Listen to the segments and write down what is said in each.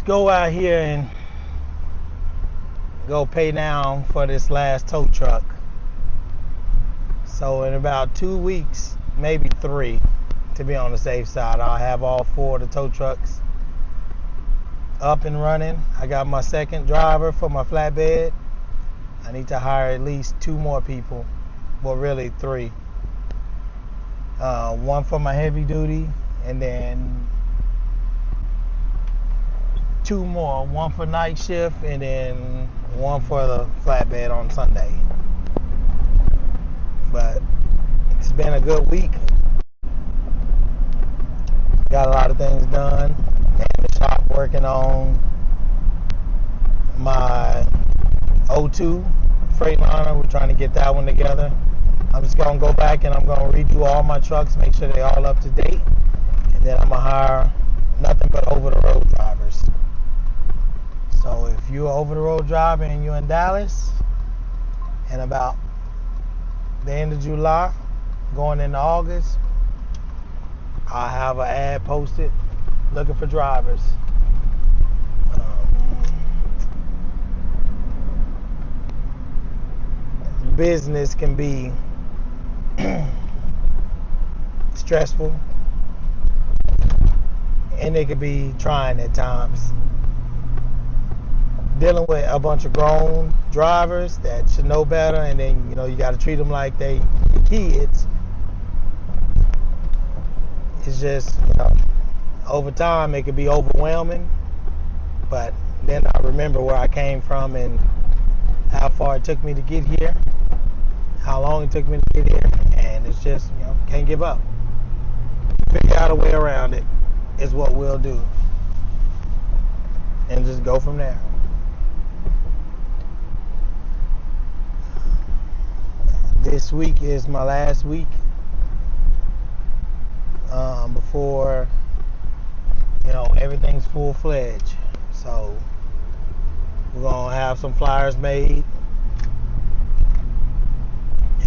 go out here and go pay down for this last tow truck. So in about 2 weeks, maybe 3, to be on the safe side, I'll have all 4 of the tow trucks up and running. I got my second driver for my flatbed. I need to hire at least 2 more people. Well, really 3. 1 for my heavy duty, and then 2 more. 1 for night shift, and then 1 for the flatbed on Sunday. But it's been a good week. Got a lot of things done. In the shop working on my O2 Freightliner. We're trying to get that one together. I'm just going to go back and I'm going to redo all my trucks, make sure they're all up to date. And then I'm going to hire nothing but over-the-road drivers. So if you're an over-the-road driver and you're in Dallas, and about the end of July, going into August, I'll have an ad posted looking for drivers. Business can be stressful, and it can be trying at times. Dealing with a bunch of grown drivers that should know better, and then you got to treat them like they kids. It's just over time it could be overwhelming, but then I remember where I came from and how far it took me to get here, how long it took me to get here, and it's just can't give up. Figure out a way around it is what we'll do, and just go from there. This week is my last week before everything's full-fledged. So we're gonna have some flyers made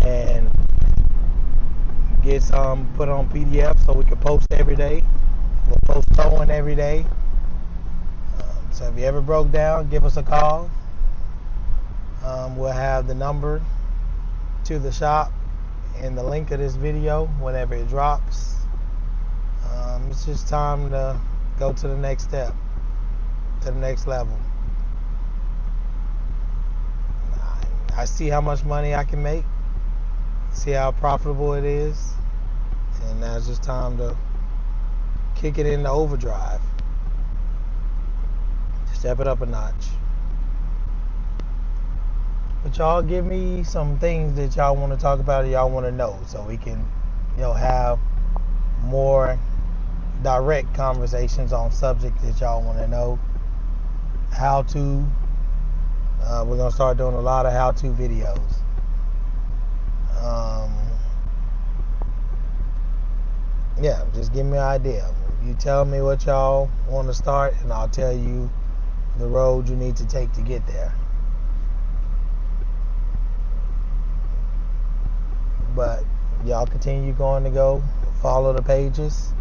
and get some put on PDF so we can post every day. We'll post towing every day. So if you ever broke down, give us a call. We'll have the number to the shop and the link of this video whenever it drops. It's just time to go to the next step, to the next level. I see how much money I can make, see how profitable it is, and now it's just time to kick it into overdrive. Step it up a notch. But y'all give me some things that y'all want to talk about or y'all want to know, so we can have more direct conversations on subjects that y'all want to know. How to. We're going to start doing a lot of how-to videos. Yeah, just give me an idea. You tell me what y'all want to start, and I'll tell you the road you need to take to get there. But y'all continue to go follow the pages,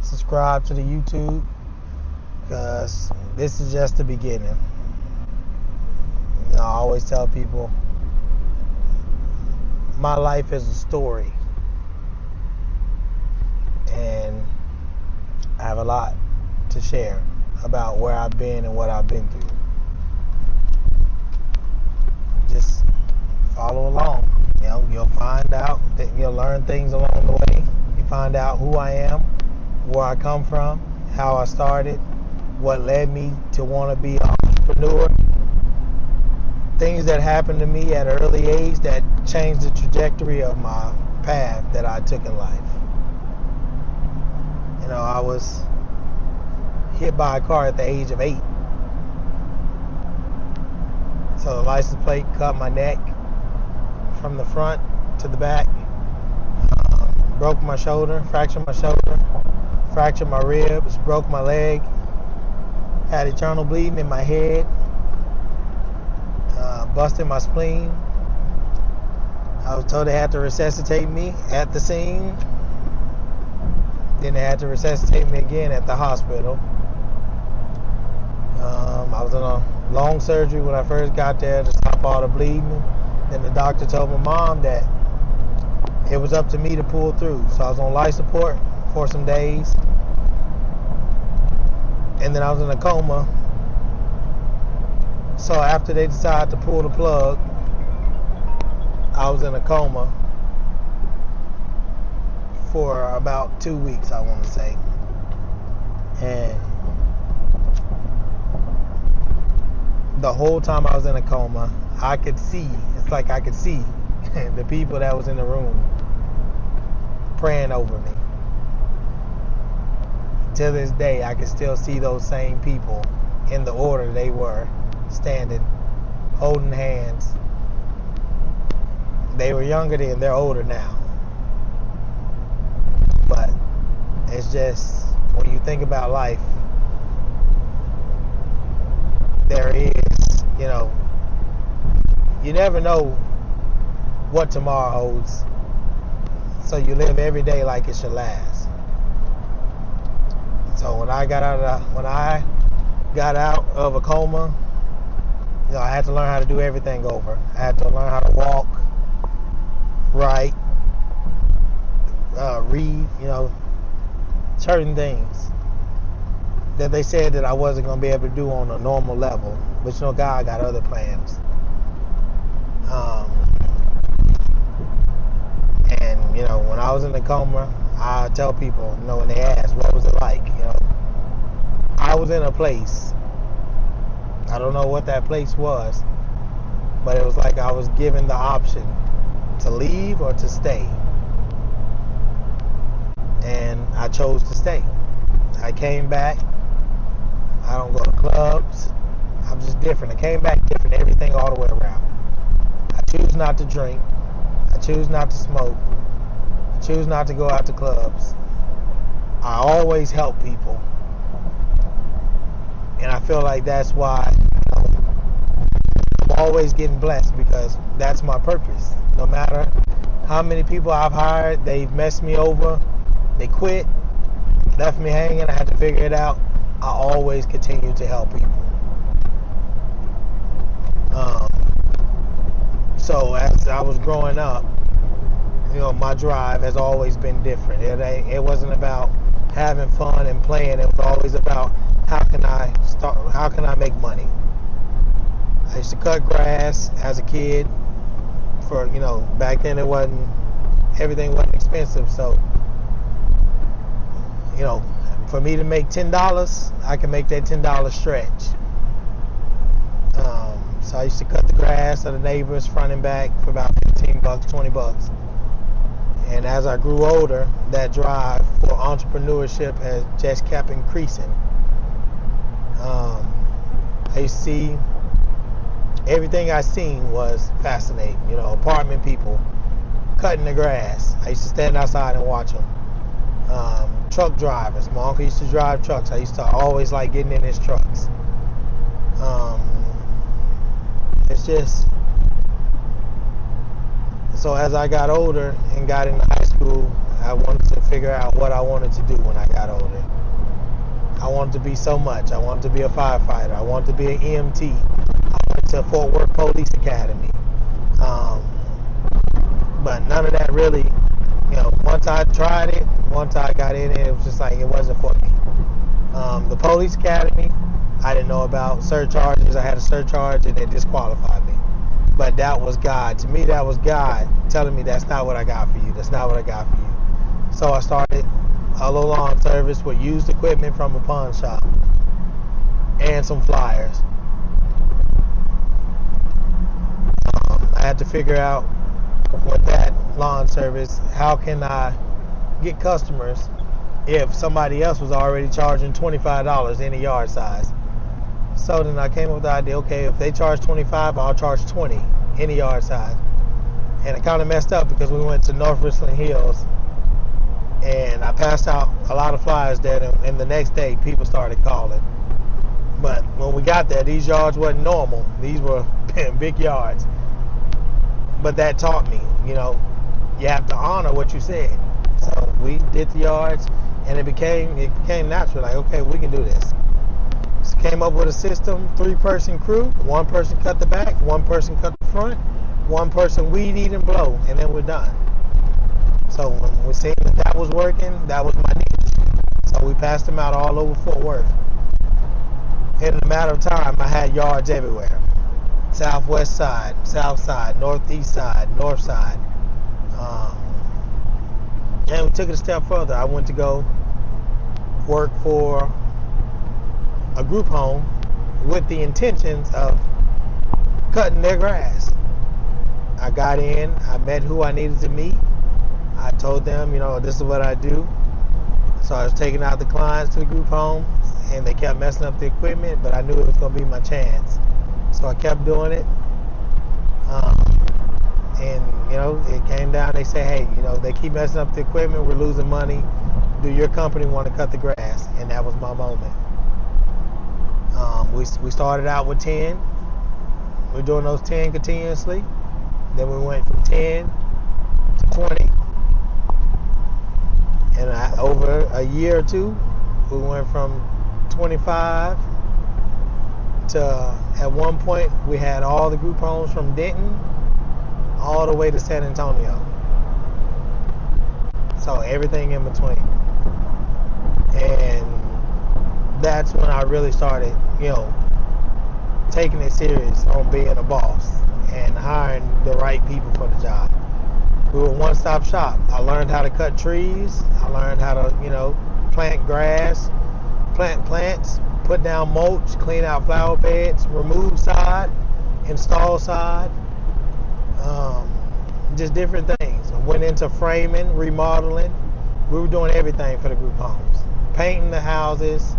subscribe to the YouTube, because this is just the beginning. I always tell people my life is a story, and I have a lot to share about where I've been and what I've been through. Just follow along. You'll find out that you'll learn things along the way. You find out who I am, where I come from, how I started, what led me to want to be an entrepreneur, things that happened to me at an early age that changed the trajectory of my path that I took in life. I was hit by a car at the age of 8. So the license plate cut my neck from the front to the back, broke my shoulder, fractured my ribs, broke my leg, had internal bleeding in my head, busted my spleen. I was told they had to resuscitate me at the scene. Then they had to resuscitate me again at the hospital. I was in a long surgery when I first got there to stop all the bleeding. Then the doctor told my mom that it was up to me to pull through. So I was on life support for some days. And then I was in a coma. So after they decided to pull the plug, I was in a coma for about 2 weeks, I want to say. And the whole time I was in a coma, I could see, it's like I could see the people that was in the room praying over me. To this day, I can still see those same people in the order they were, standing, holding hands. They were younger then, they're older now. But it's just, when you think about life, there is, you never know what tomorrow holds. So you live every day like it should last. So when I got out of a coma, I had to learn how to do everything over. I had to learn how to walk, write, read, certain things that they said that I wasn't going to be able to do on a normal level. But God got other plans. And when I was in the coma, I tell people, when they ask what was it like, I was in a place, I don't know what that place was, but it was like I was given the option to leave or to stay. And I chose to stay. I came back. I don't go to clubs. I'm just different. I came back different, everything all the way around. I choose not to drink. I choose not to smoke. I choose not to go out to clubs. I always help people. And I feel like that's why I'm always getting blessed, because that's my purpose. No matter how many people I've hired, they've messed me over, they quit, left me hanging, I had to figure it out. I always continue to help people. So as I was growing up, my drive has always been different. It wasn't about having fun and playing. It was always about how can I make money. I used to cut grass as a kid. For back then everything wasn't expensive. So for me to make $10, I can make that $10 stretch. So I used to cut the grass of the neighbors front and back for about $15, $20. And as I grew older, that drive for entrepreneurship has just kept increasing. I used to see, everything I seen was fascinating. Apartment people cutting the grass. I used to stand outside and watch them. Truck drivers. My uncle used to drive trucks. I used to always like getting in his trucks. It's just, so as I got older and got into high school, I wanted to figure out what I wanted to do when I got older. I wanted to be so much. I wanted to be a firefighter. I wanted to be an EMT. I went to Fort Worth Police Academy. But none of that really, once I tried it, once I got in it was just like it wasn't for me. The Police Academy, I didn't know about surcharges. I had a surcharge and it disqualified me. But that was God. To me, that was God telling me that's not what I got for you. That's not what I got for you. So I started a little lawn service with used equipment from a pawn shop and some flyers. I had to figure out with that lawn service, how can I get customers if somebody else was already charging $25 any yard size. So then I came up with the idea, okay, if they charge $25, I'll charge $20 any yard size. And it kind of messed up because we went to North Richland Hills and I passed out a lot of flyers there, and the next day people started calling. But when we got there, these yards wasn't normal. These were big yards. But that taught me, you have to honor what you said. So we did the yards, and it became natural. Like, okay, we can do this. Came up with a system, 3-person crew, 1 person cut the back, 1 person cut the front, 1 person weed eat and blow, and then we're done. So when we seen that was working, that was my niche. So we passed them out all over Fort Worth. In a matter of time, I had yards everywhere. Southwest side, south side, northeast side, north side. And we took it a step further. I went to go work for a group home with the intentions of cutting their grass. I got in, I met who I needed to meet. I told them, this is what I do. So I was taking out the clients to the group home, and they kept messing up the equipment, but I knew it was going to be my chance. So I kept doing it. And, it came down, they say, hey, they keep messing up the equipment, we're losing money. Do your company want to cut the grass? And that was my moment. We started out with 10. We were doing those 10 continuously. Then we went from 10 to 20. And over a year or two, we went from 25 to, at one point, we had all the group homes from Denton all the way to San Antonio. So everything in between. And that's when I really started, taking it serious on being a boss and hiring the right people for the job. We were a one-stop shop. I learned how to cut trees. I learned how to, plant grass, plant plants, put down mulch, clean out flower beds, remove sod, install sod, just different things. I went into framing, remodeling. We were doing everything for the group homes. Painting the houses,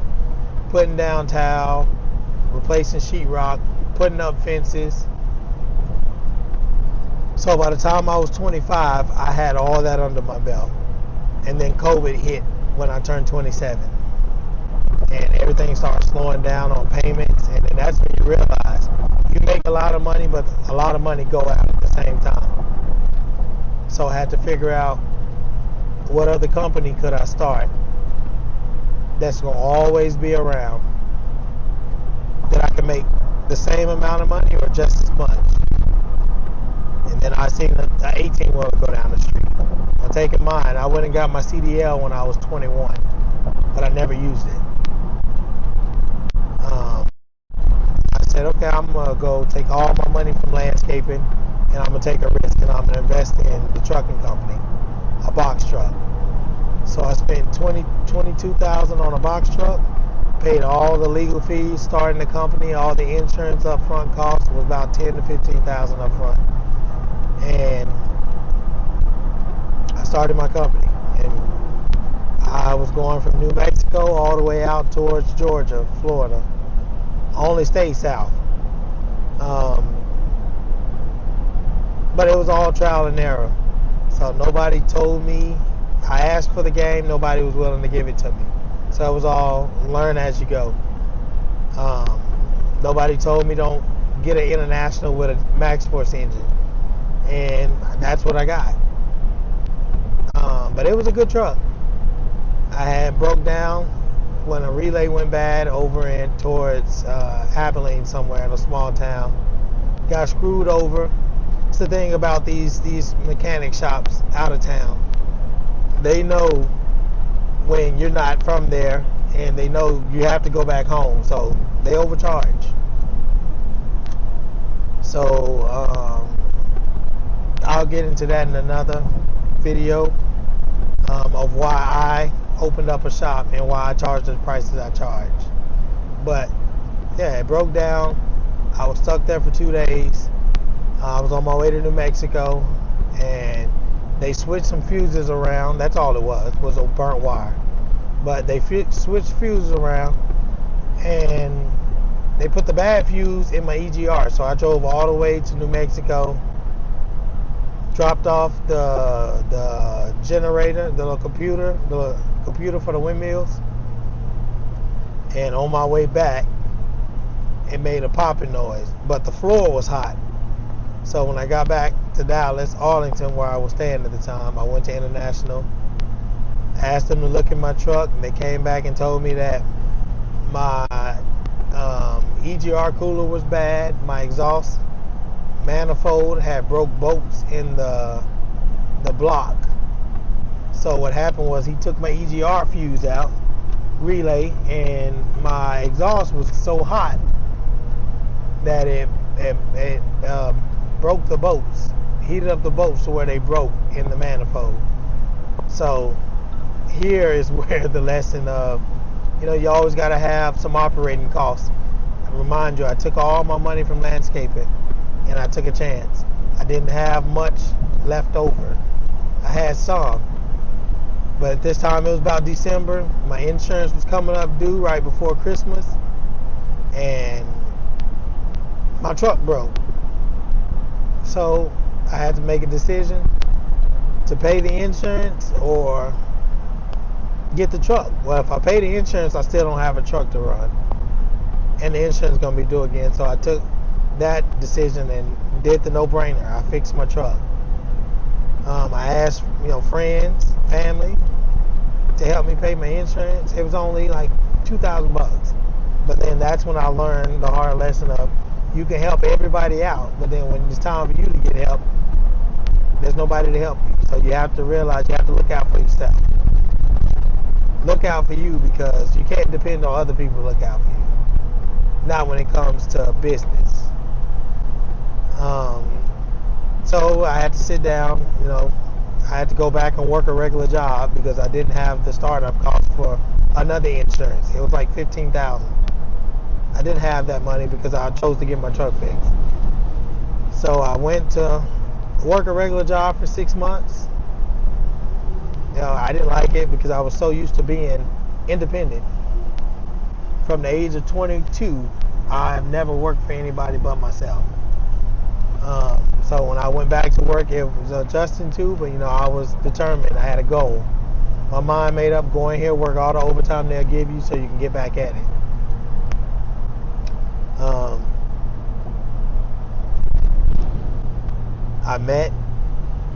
putting down tile, replacing sheetrock, putting up fences. So by the time I was 25, I had all that under my belt. And then COVID hit when I turned 27. And everything started slowing down on payments. And then that's when you realize you make a lot of money, but a lot of money go out at the same time. So I had to figure out what other company could I start that's going to always be around, that I can make the same amount of money or just as much. And then I seen an 18-wheeler go down the street. I'm taking mine. I went and got my CDL when I was 21, but I never used it. I said, okay, I'm going to go take all my money from landscaping, and I'm going to take a risk, and I'm going to invest in the trucking company, a box truck. So I spent $22,000 on a box truck, paid all the legal fees starting the company, all the insurance upfront costs. It was about $10,000 to $15,000 up front. And I started my company. And I was going from New Mexico all the way out towards Georgia, Florida. Only stayed south. But it was all trial and error. So nobody told me. I asked for the game. Nobody was willing to give it to me. So it was all learn as you go. Nobody told me don't get an international with a Max Force engine. And that's what I got. But it was a good truck. I had broke down when a relay went bad over in towards Abilene somewhere in a small town. Got screwed over. It's the thing about these mechanic shops out of town. They know when you're not from there, and they know you have to go back home, so they overcharge. So I'll get into that in another video of why I opened up a shop and why I charge the prices I charge. But yeah, it broke down. I was stuck there for 2 days. I was on my way to New Mexico, and they switched some fuses around. That's all it was a burnt wire. But they switched fuses around, and they put the bad fuse in my EGR. So I drove all the way to New Mexico, dropped off the generator, the computer for the windmills, and on my way back, it made a popping noise. But the floor was hot. So when I got back to Dallas, Arlington, where I was staying at the time, I went to International, asked them to look at my truck, and they came back and told me that my EGR cooler was bad. My exhaust manifold had broke bolts in the block. So what happened was he took my EGR fuse out, relay, and my exhaust was so hot that it broke the bolts, heated up the bolts to where they broke in the manifold. So here is where the lesson of, you always got to have some operating costs. I remind you, I took all my money from landscaping and I took a chance. I didn't have much left over. I had some, but at this time it was about December. My insurance was coming up due right before Christmas, and my truck broke. So I had to make a decision to pay the insurance or get the truck. Well, if I pay the insurance, I still don't have a truck to run, and the insurance is going to be due again. So I took that decision and did the no-brainer. I fixed my truck. I asked, friends, family to help me pay my insurance. It was only like $2,000. But then that's when I learned the hard lesson of you can help everybody out, but then when it's time for you to get help, there's nobody to help you. So you have to realize you have to look out for yourself. Look out for you, because you can't depend on other people to look out for you. Not when it comes to business. So I had to sit down, I had to go back and work a regular job because I didn't have the startup cost for another insurance. It was like $15,000. I didn't have that money because I chose to get my truck fixed. So I went to work a regular job for 6 months. I didn't like it because I was so used to being independent. From the age of 22, I've never worked for anybody but myself. So when I went back to work, it was adjusting to, but I was determined. I had a goal. My mind made up, go in here, work all the overtime they'll give you so you can get back at it.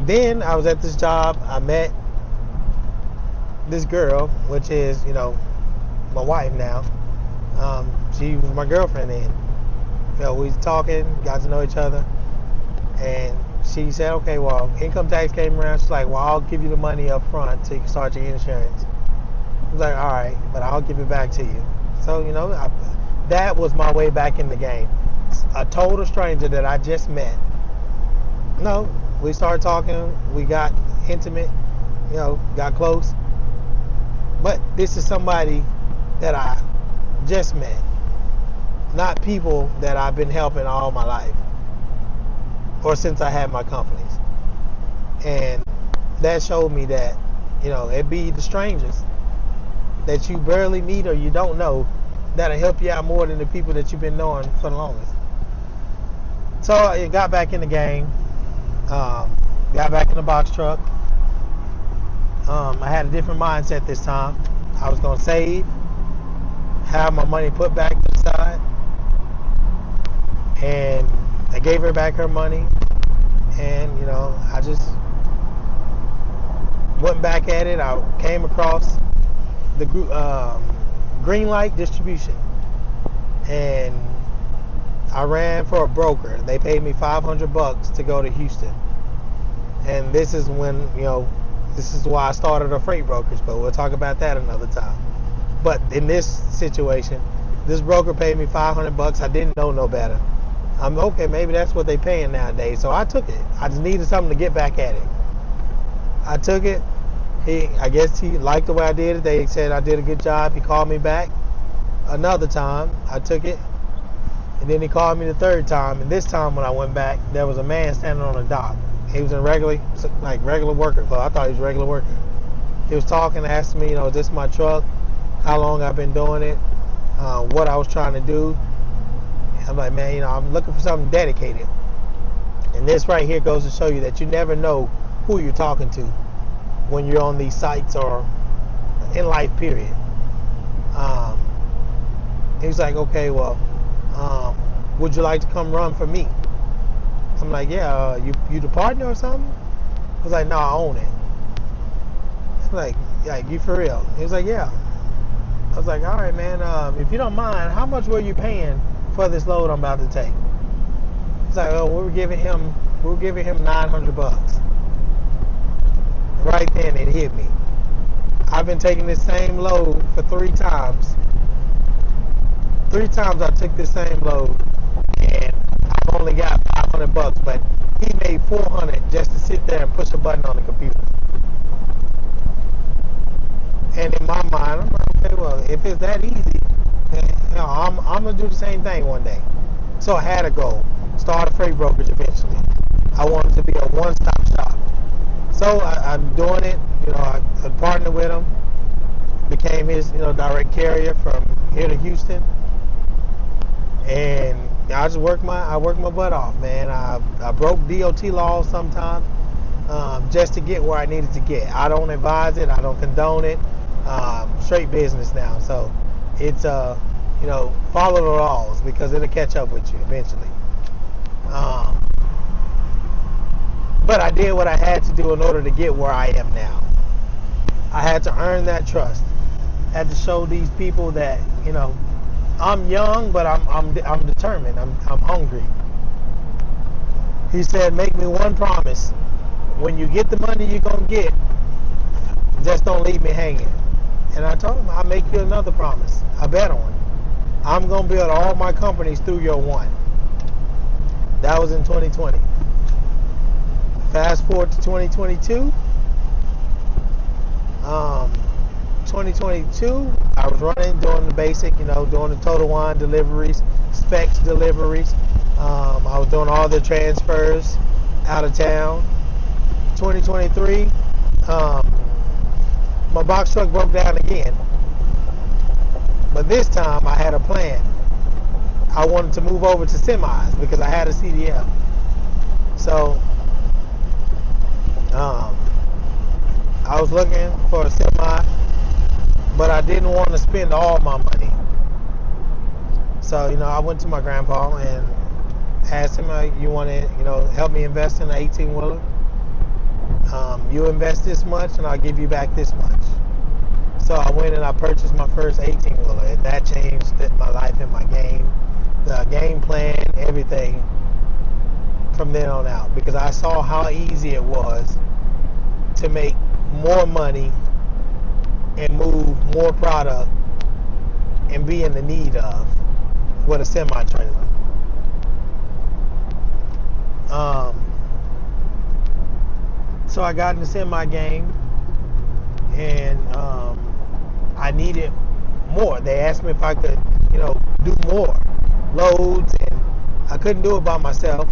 Then I was at this job, I met this girl, which is, my wife now. She was my girlfriend then. We was talking, got to know each other, and she said, okay, well, income tax came around. She's like, well, I'll give you the money up front so you can start your insurance. I was like, all right, but I'll give it back to you. So, that was my way back in the game. A total stranger that I just met. No, we started talking, we got intimate, got close. But this is somebody that I just met, not people that I've been helping all my life or since I had my companies. And that showed me that, it be the strangers that you barely meet or you don't know that'll help you out more than the people that you've been knowing for the longest. So I got back in the game, got back in the box truck. I had a different mindset this time. I was going to save, have my money put back to the side, and I gave her back her money, and I just went back at it. I came across the green light distribution, and I ran for a broker. They paid me $500 to go to Houston, and this is when this is why I started a freight brokerage, but we'll talk about that another time. But in this situation, this broker paid me $500. I didn't know no better. I'm okay, maybe that's what they paying nowadays. So I took it. I just needed something to get back at it. I took it. I guess he liked the way I did it. They said I did a good job. He called me back another time. I took it. And then he called me the third time. And this time when I went back, there was a man standing on the dock. He was in regular worker clothes. I thought he was a regular worker. He was talking, asking me, is this my truck? How long I've been doing it? What I was trying to do. I'm like, man, I'm looking for something dedicated. And this right here goes to show you that you never know who you're talking to when you're on these sites or in life, period. He was like, okay, well, would you like to come run for me? I'm like, yeah, you the partner or something? I was like, no, I own it. I'm like, you for real? He was like, yeah. I was like, all right, man, if you don't mind, how much were you paying for this load I'm about to take. It's like, oh, we're giving him $900. Right then it hit me. I've been taking this same load for 3 times. 3 times I took this same load, and I've only got $500, but he made $400 just to sit there and push a button on the computer. And in my mind, I'm like, okay, well, if it's that easy, then, I'm gonna do the same thing one day. So I had a goal: start a freight brokerage eventually. I wanted to be a one-stop shop. So I'm doing it. I partnered with him, became his direct carrier from here to Houston, and I just worked my butt off, man. I broke DOT laws sometimes just to get where I needed to get. I don't advise it. I don't condone it. Straight business now, so it's follow the laws because it'll catch up with you eventually. But I did what I had to do in order to get where I am now. I had to earn that trust. I had to show these people that I'm young, but I'm determined. I'm hungry. He said, make me one promise. When you get the money you're gonna get, just don't leave me hanging. And I told him, I'll make you another promise, a better one. I'm gonna build all my companies through your one. That was in 2020. Fast forward to 2022. 2022, I was running, doing the basic, doing the Total Wine deliveries, specs deliveries. I was doing all the transfers out of town. 2023, my box truck broke down again. But this time I had a plan. I wanted to move over to semis because I had a CDL. So I was looking for a semi, but I didn't want to spend all my money. So, I went to my grandpa and asked him, you want to, help me invest in an 18-wheeler? You invest this much and I'll give you back this much. So I went and I purchased my first 18-wheeler, and that changed my life and my game, the game plan, everything from then on out, because I saw how easy it was to make more money and move more product and be in the need of with a semi-trailer. So I got in the semi game, and I needed more. They asked me if I could, do more loads, and I couldn't do it by myself.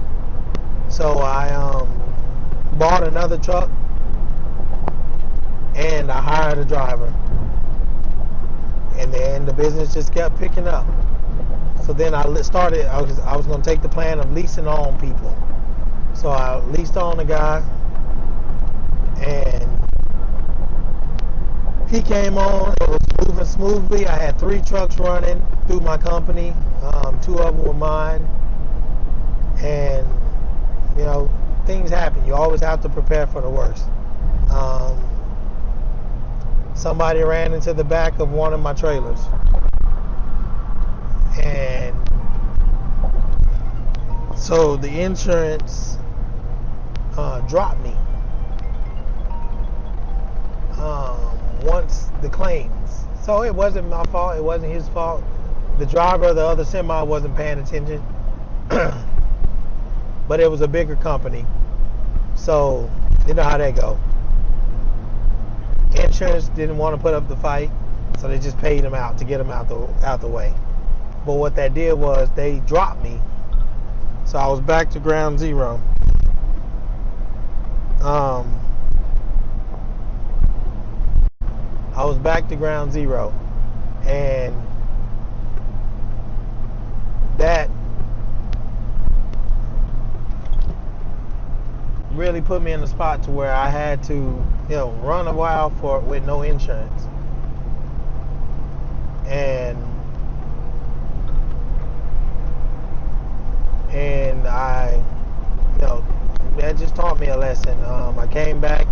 So I bought another truck, and I hired a driver, and then the business just kept picking up. So then I was going to take the plan of leasing on people. So I leased on a guy, and he came on. It was moving smoothly. I had 3 trucks running through my company. 2 of them were mine, and things happen. You always have to prepare for the worst. Somebody ran into the back of one of my trailers, and so the insurance dropped me once the claims. So it wasn't my fault. It wasn't his fault. The driver of the other semi wasn't paying attention. But it was a bigger company, so you know how that go. Insurance didn't want to put up the fight, so they just paid him out to get him out the way. But what that did was they dropped me, so I was back to ground zero. I was back to ground zero, and that really put me in a spot to where I had to, run a while with no insurance. And I, that just taught me a lesson. I came back,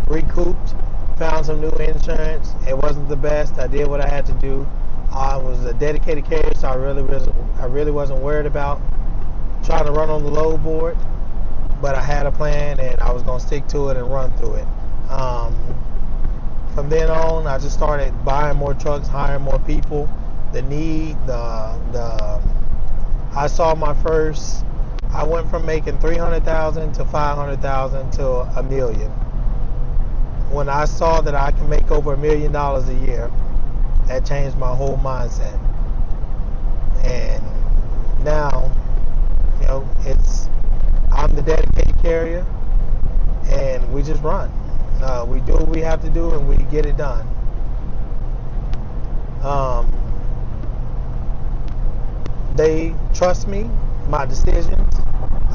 recouped, found some new insurance. It wasn't the best. I did what I had to do. I was a dedicated carrier, so I really wasn't worried about trying to run on the load board. But I had a plan, and I was gonna stick to it and run through it. From then on, I just started buying more trucks, hiring more people. The need, I saw my first. I went from making 300,000 to 500,000 to a million. When I saw that I can make over $1 million a year, that changed my whole mindset. And now, I'm the dedicated carrier, and we just run. We do what we have to do, and we get it done. They trust me, my decisions.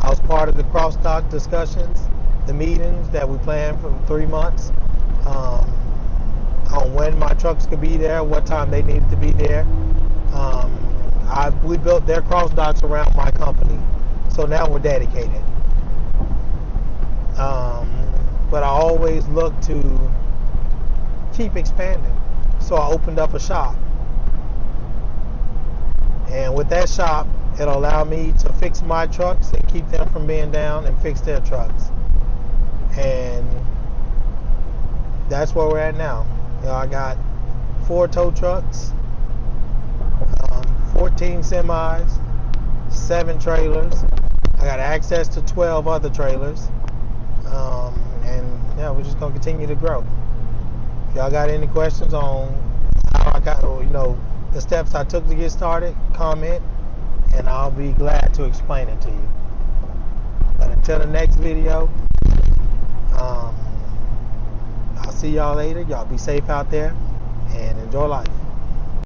I was part of the cross-dock discussions, the meetings that we planned for 3 months, on when my trucks could be there, what time they needed to be there. We built their cross-docks around my company, so now we're dedicated. But I always look to keep expanding, so I opened up a shop. And with that shop, it'll allow me to fix my trucks and keep them from being down and fix their trucks. And that's where we're at now. I got 4 tow trucks, 14 semis, 7 trailers. I got access to 12 other trailers. And we're just gonna continue to grow. If y'all got any questions on how I got, the steps I took to get started, comment, and I'll be glad to explain it to you. But until the next video, I'll see y'all later. Y'all be safe out there and enjoy life.